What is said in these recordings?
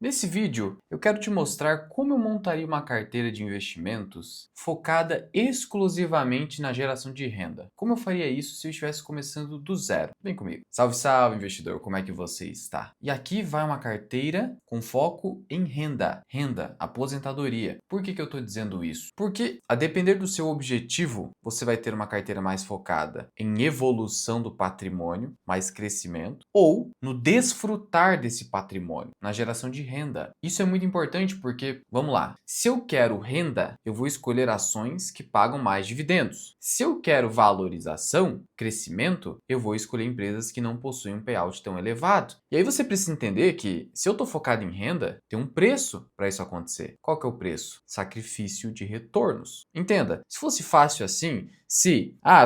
Nesse vídeo, eu quero te mostrar como eu montaria uma carteira de investimentos focada exclusivamente na geração de renda. Como eu faria isso se eu estivesse começando do zero? Vem comigo. Salve, salve, investidor! Como é que você está? E aqui vai uma carteira com foco em renda, aposentadoria. Por que eu estou dizendo isso? Porque, a depender do seu objetivo, você vai ter uma carteira mais focada em evolução do patrimônio, mais crescimento, ou no desfrutar desse patrimônio, na geração de renda. Isso é muito importante porque, vamos lá, se eu quero renda, eu vou escolher ações que pagam mais dividendos. Se eu quero valorização, crescimento, eu vou escolher empresas que não possuem um payout tão elevado. E aí você precisa entender que, se eu estou focado em renda, tem um preço para isso acontecer. Qual que é o preço? Sacrifício de retornos. Entenda, se fosse fácil assim,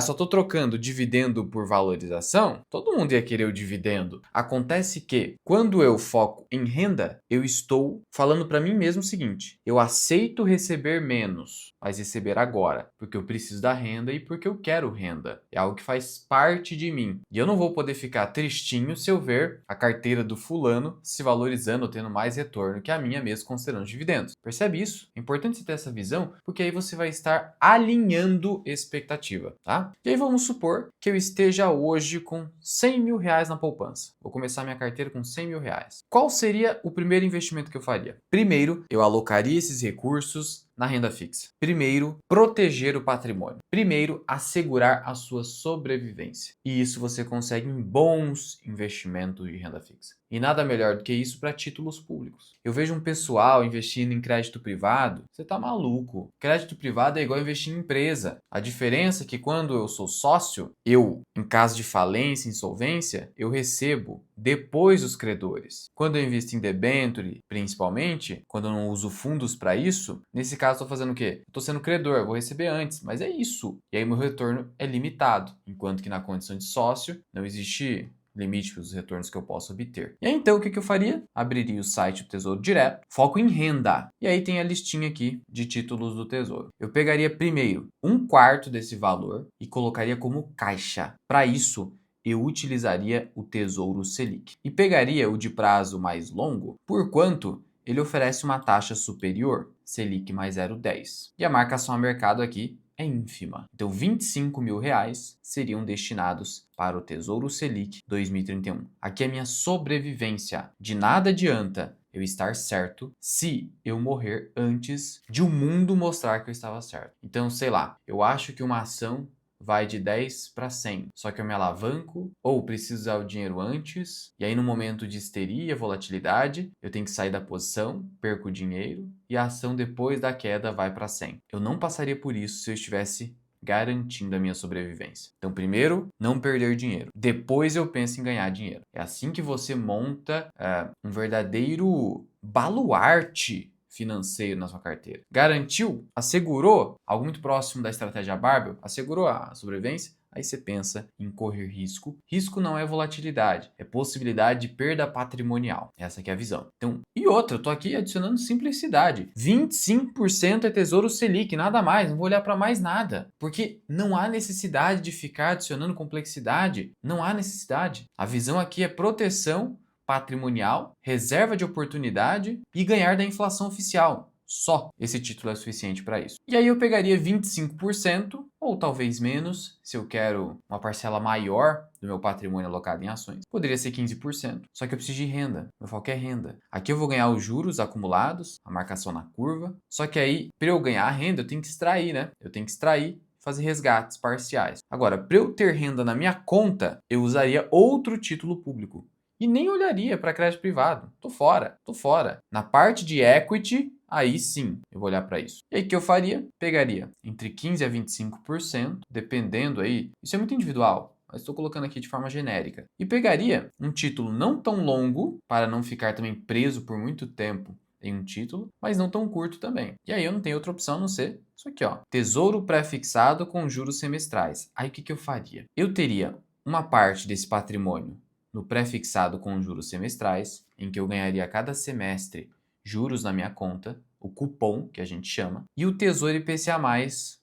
só estou trocando dividendo por valorização, todo mundo ia querer o dividendo. Acontece que, quando eu foco em renda, eu estou falando para mim mesmo o seguinte: eu aceito receber menos, mas receber agora, porque eu preciso da renda e porque eu quero renda. É algo que faz parte de mim. E eu não vou poder ficar tristinho se eu ver a carteira do fulano se valorizando ou tendo mais retorno que a minha mesmo considerando os dividendos. Percebe isso? É importante você ter essa visão, porque aí você vai estar alinhando expectativa, tá? E aí vamos supor que eu esteja hoje com 100 mil reais na poupança. Vou começar minha carteira com 100 mil reais. Qual seria o primeiro investimento que eu faria? Primeiro, eu alocaria esses recursos na renda fixa. Primeiro, proteger o patrimônio. Primeiro, assegurar a sua sobrevivência. E isso você consegue em bons investimentos de renda fixa. E nada melhor do que isso para títulos públicos. Eu vejo um pessoal investindo em crédito privado. Você tá maluco. Crédito privado é igual investir em empresa. A diferença é que quando eu sou sócio, em caso de falência, insolvência, eu recebo depois dos credores. Quando eu invisto em debênture, principalmente, quando eu não uso fundos para isso, nesse caso estou fazendo o quê? Estou sendo credor, eu vou receber antes, mas é isso. E aí meu retorno é limitado, enquanto que na condição de sócio não existe limite para os retornos que eu posso obter. E aí, então, o que eu faria? Abriria o site do Tesouro Direto, foco em renda. E aí tem a listinha aqui de títulos do Tesouro. Eu pegaria primeiro 1/4 desse valor e colocaria como caixa. Para isso, eu utilizaria o Tesouro Selic. E pegaria o de prazo mais longo, porquanto ele oferece uma taxa superior, Selic mais 0,10. E a marcação a mercado aqui é ínfima. Então, 25 mil reais seriam destinados para o Tesouro Selic 2031. Aqui é a minha sobrevivência. De nada adianta eu estar certo se eu morrer antes de o mundo mostrar que eu estava certo. Então, sei lá, eu acho que uma ação vai de 10 para 100. Só que eu me alavanco ou preciso usar o dinheiro antes, e aí no momento de histeria, volatilidade, eu tenho que sair da posição, perco o dinheiro e a ação depois da queda vai para 100. Eu não passaria por isso se eu estivesse garantindo a minha sobrevivência. Então, primeiro, não perder dinheiro. Depois eu penso em ganhar dinheiro. É assim que você monta um verdadeiro baluarte financeiro na sua carteira. Garantiu? Assegurou? Algo muito próximo da estratégia Barbell? Assegurou a sobrevivência? Aí você pensa em correr risco. Risco não é volatilidade, é possibilidade de perda patrimonial. Essa aqui é a visão. Então, e outra, eu tô aqui adicionando simplicidade. 25% é Tesouro Selic, nada mais, não vou olhar para mais nada. Porque não há necessidade de ficar adicionando complexidade, não há necessidade. A visão aqui é proteção patrimonial, reserva de oportunidade e ganhar da inflação oficial. Só esse título é suficiente para isso. E aí eu pegaria 25% ou talvez menos, se eu quero uma parcela maior do meu patrimônio alocado em ações. Poderia ser 15%. Só que eu preciso de renda. Meu foco é renda. Aqui eu vou ganhar os juros acumulados, a marcação na curva. Só que aí, para eu ganhar a renda, eu tenho que extrair, né? Eu tenho que extrair, fazer resgates parciais. Agora, para eu ter renda na minha conta, eu usaria outro título público. E nem olharia para crédito privado. Tô fora. Na parte de equity, aí sim eu vou olhar para isso. E aí o que eu faria? Pegaria entre 15% a 25%, dependendo aí. Isso é muito individual, mas estou colocando aqui de forma genérica. E pegaria um título não tão longo, para não ficar também preso por muito tempo em um título, mas não tão curto também. E aí eu não tenho outra opção a não ser isso aqui, ó. Tesouro pré-fixado com juros semestrais. Aí o que eu faria? Eu teria uma parte desse patrimônio no pré-fixado com juros semestrais, em que eu ganharia a cada semestre juros na minha conta, o cupom, que a gente chama, e o Tesouro IPCA+,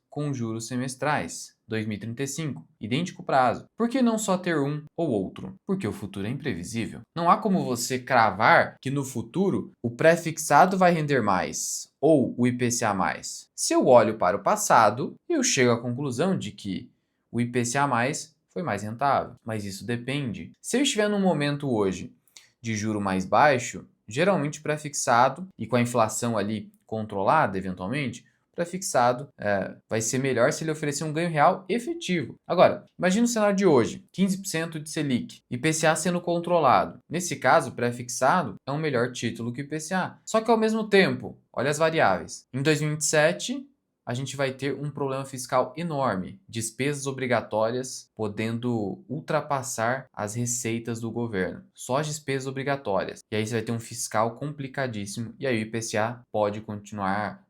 com juros semestrais, 2035, idêntico prazo. Por que não só ter um ou outro? Porque o futuro é imprevisível. Não há como você cravar que no futuro o pré-fixado vai render mais ou o IPCA mais. Se eu olho para o passado, eu chego à conclusão de que o IPCA mais foi mais rentável, mas isso depende. Se eu estiver num momento hoje de juro mais baixo, geralmente pré-fixado e com a inflação ali controlada eventualmente, pré-fixado vai ser melhor se ele oferecer um ganho real efetivo. Agora, imagine o cenário de hoje, 15% de Selic, IPCA sendo controlado. Nesse caso, pré-fixado é um melhor título que o IPCA. Só que ao mesmo tempo, olha as variáveis. Em 2027, a gente vai ter um problema fiscal enorme, despesas obrigatórias podendo ultrapassar as receitas do governo, só as despesas obrigatórias. E aí você vai ter um fiscal complicadíssimo e aí o IPCA pode continuar,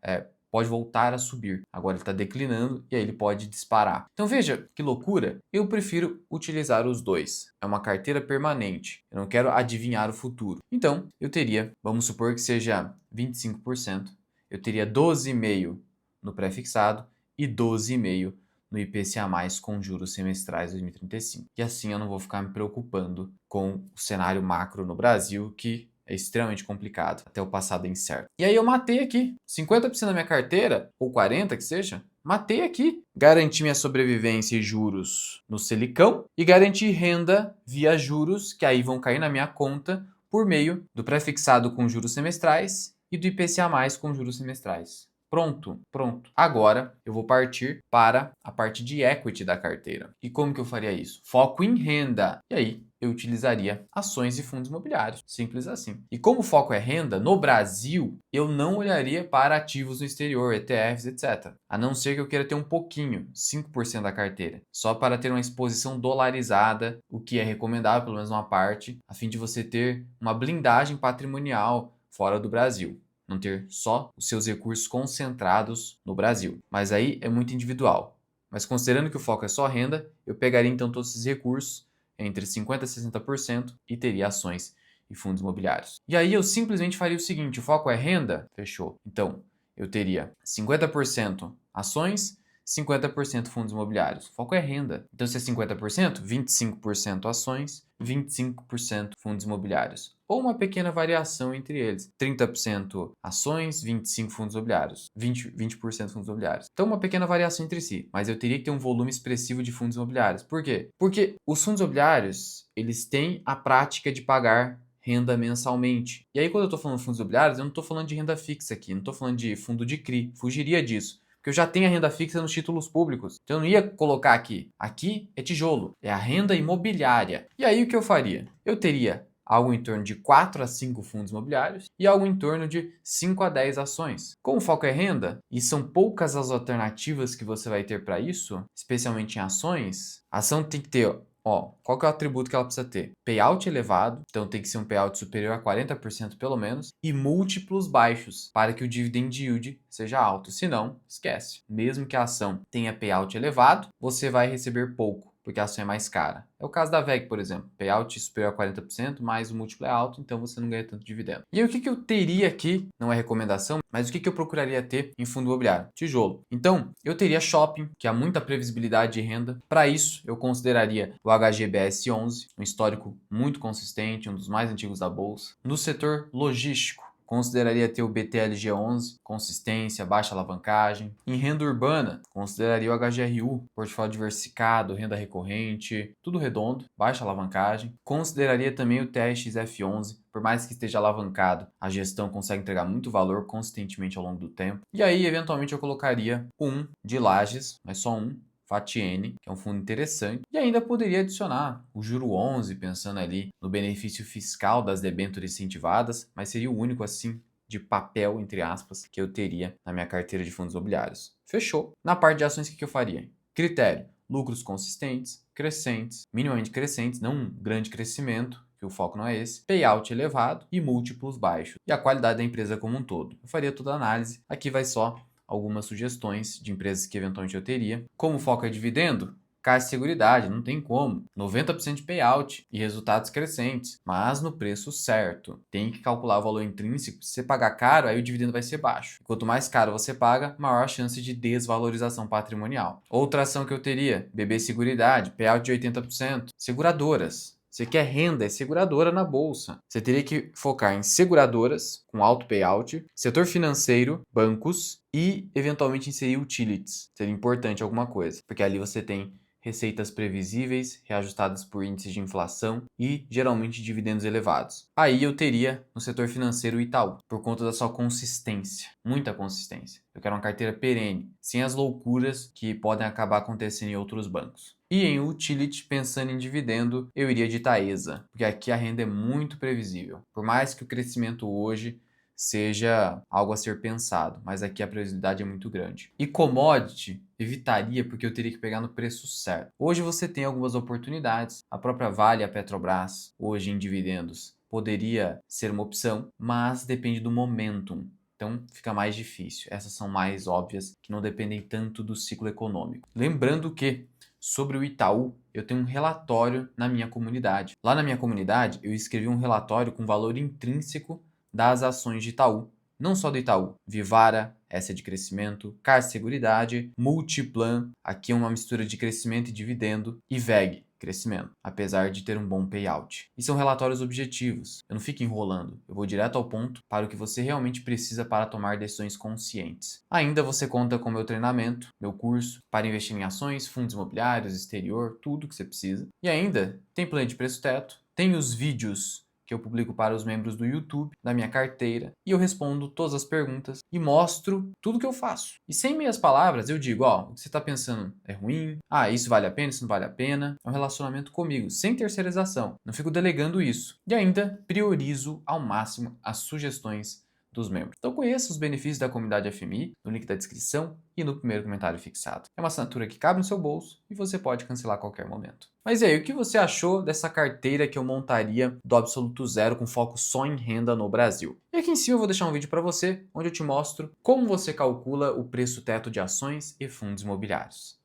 pode voltar a subir. Agora ele está declinando e aí ele pode disparar. Então veja que loucura, eu prefiro utilizar os dois. É uma carteira permanente, eu não quero adivinhar o futuro. Então eu teria, vamos supor que seja 25%, eu teria 12,5% no pré-fixado e 12,5% no IPCA+, com juros semestrais 2035. E assim eu não vou ficar me preocupando com o cenário macro no Brasil, que é extremamente complicado, até o passado é incerto. E aí eu matei aqui 50% da minha carteira, ou 40% que seja, matei aqui. Garanti minha sobrevivência e juros no Selicão e garanti renda via juros, que aí vão cair na minha conta por meio do pré-fixado com juros semestrais e do IPCA+, com juros semestrais. Pronto, pronto. Agora eu vou partir para a parte de equity da carteira. E como que eu faria isso? Foco em renda. E aí eu utilizaria ações e fundos imobiliários. Simples assim. E como o foco é renda, no Brasil, eu não olharia para ativos no exterior, ETFs, etc. A não ser que eu queira ter um pouquinho, 5% da carteira. Só para ter uma exposição dolarizada, o que é recomendável, pelo menos uma parte, a fim de você ter uma blindagem patrimonial fora do Brasil. Não ter só os seus recursos concentrados no Brasil. Mas aí é muito individual. Mas considerando que o foco é só renda, eu pegaria então todos esses recursos entre 50% e 60% e teria ações e fundos imobiliários. E aí eu simplesmente faria o seguinte, o foco é renda? Fechou. Então, eu teria 50% ações, 50% fundos imobiliários. O foco é renda. Então, se é 50%, 25% ações, 25% fundos imobiliários. Ou uma pequena variação entre eles. 30% ações, 25% fundos imobiliários. 20% fundos imobiliários. Então, uma pequena variação entre si. Mas eu teria que ter um volume expressivo de fundos imobiliários. Por quê? Porque os fundos imobiliários, eles têm a prática de pagar renda mensalmente. E aí, quando eu estou falando de fundos imobiliários, eu não estou falando de renda fixa aqui. Não estou falando de fundo de CRI. Fugiria disso. Porque eu já tenho a renda fixa nos títulos públicos. Então eu não ia colocar aqui. Aqui é tijolo, é a renda imobiliária. E aí o que eu faria? Eu teria algo em torno de 4 a 5 fundos imobiliários e algo em torno de 5 a 10 ações. Como o foco é renda, e são poucas as alternativas que você vai ter para isso, especialmente em ações, a ação tem que ter, qual que é o atributo que ela precisa ter? Payout elevado, então tem que ser um payout superior a 40% pelo menos, e múltiplos baixos, para que o dividend yield seja alto. Se não, esquece. Mesmo que a ação tenha payout elevado, você vai receber pouco, porque a ação é mais cara. É o caso da VEG, por exemplo. Payout superior a 40%, mas o múltiplo é alto, então você não ganha tanto dividendo. E aí o que eu teria aqui, não é recomendação, mas o que eu procuraria ter em fundo imobiliário? Tijolo. Então, eu teria shopping, que há muita previsibilidade de renda. Para isso, eu consideraria o HGBS 11, um histórico muito consistente, um dos mais antigos da bolsa. No setor logístico, consideraria ter o BTLG11, consistência, baixa alavancagem. Em renda urbana, consideraria o HGRU, portfólio diversificado, renda recorrente, tudo redondo, baixa alavancagem. Consideraria também o TRXF11, por mais que esteja alavancado, a gestão consegue entregar muito valor consistentemente ao longo do tempo. E aí, eventualmente, eu colocaria um de Lages, mas só um, FATN, que é um fundo interessante, e ainda poderia adicionar o juro 11, pensando ali no benefício fiscal das debêntures incentivadas, mas seria o único assim de papel, entre aspas, que eu teria na minha carteira de fundos imobiliários. Fechou. Na parte de ações, o que eu faria? Critério: lucros consistentes, crescentes, minimamente crescentes, não um grande crescimento, que o foco não é esse, payout elevado e múltiplos baixos, e a qualidade da empresa como um todo. Eu faria toda a análise, aqui vai só algumas sugestões de empresas que eventualmente eu teria. Como o foco é dividendo, Caixa Seguridade, não tem como. 90% de payout e resultados crescentes, mas no preço certo. Tem que calcular o valor intrínseco. Se você pagar caro, aí o dividendo vai ser baixo. Quanto mais caro você paga, maior a chance de desvalorização patrimonial. Outra ação que eu teria, BB Seguridade, payout de 80%. Seguradoras. Você quer renda, é seguradora na bolsa. Você teria que focar em seguradoras com alto payout, setor financeiro, bancos e eventualmente inserir utilities. Seria importante alguma coisa, porque ali você tem receitas previsíveis, reajustadas por índices de inflação e geralmente dividendos elevados. Aí eu teria no setor financeiro o Itaú, por conta da sua consistência, muita consistência. Eu quero uma carteira perene, sem as loucuras que podem acabar acontecendo em outros bancos. E em utility, pensando em dividendo, eu iria de Taesa, porque aqui a renda é muito previsível. Por mais que o crescimento hoje seja algo a ser pensado, mas aqui a previsibilidade é muito grande. E commodity, evitaria porque eu teria que pegar no preço certo. Hoje você tem algumas oportunidades, a própria Vale, a Petrobras, hoje em dividendos, poderia ser uma opção, mas depende do momentum. Então fica mais difícil. Essas são mais óbvias, que não dependem tanto do ciclo econômico. Lembrando que sobre o Itaú, eu tenho um relatório na minha comunidade. Lá na minha comunidade, eu escrevi um relatório com valor intrínseco das ações de Itaú. Não só do Itaú, Vivara, essa é de crescimento, Caixa Seguridade, Multiplan, aqui é uma mistura de crescimento e dividendo, e VEG, crescimento, apesar de ter um bom payout. E são relatórios objetivos, eu não fico enrolando, eu vou direto ao ponto para o que você realmente precisa para tomar decisões conscientes. Ainda você conta com meu treinamento, meu curso, para investir em ações, fundos imobiliários, exterior, tudo que você precisa. E ainda tem plano de preço teto, tem os vídeos que eu publico para os membros do YouTube, da minha carteira, e eu respondo todas as perguntas e mostro tudo que eu faço. E sem meias palavras, eu digo, ó, o que você está pensando é ruim, isso vale a pena, isso não vale a pena. É um relacionamento comigo, sem terceirização. Não fico delegando isso. E ainda priorizo ao máximo as sugestões dos membros. Então conheça os benefícios da comunidade FMI no link da descrição e no primeiro comentário fixado. É uma assinatura que cabe no seu bolso e você pode cancelar a qualquer momento. Mas e aí, o que você achou dessa carteira que eu montaria do absoluto zero com foco só em renda no Brasil? E aqui em cima eu vou deixar um vídeo para você onde eu te mostro como você calcula o preço teto de ações e fundos imobiliários.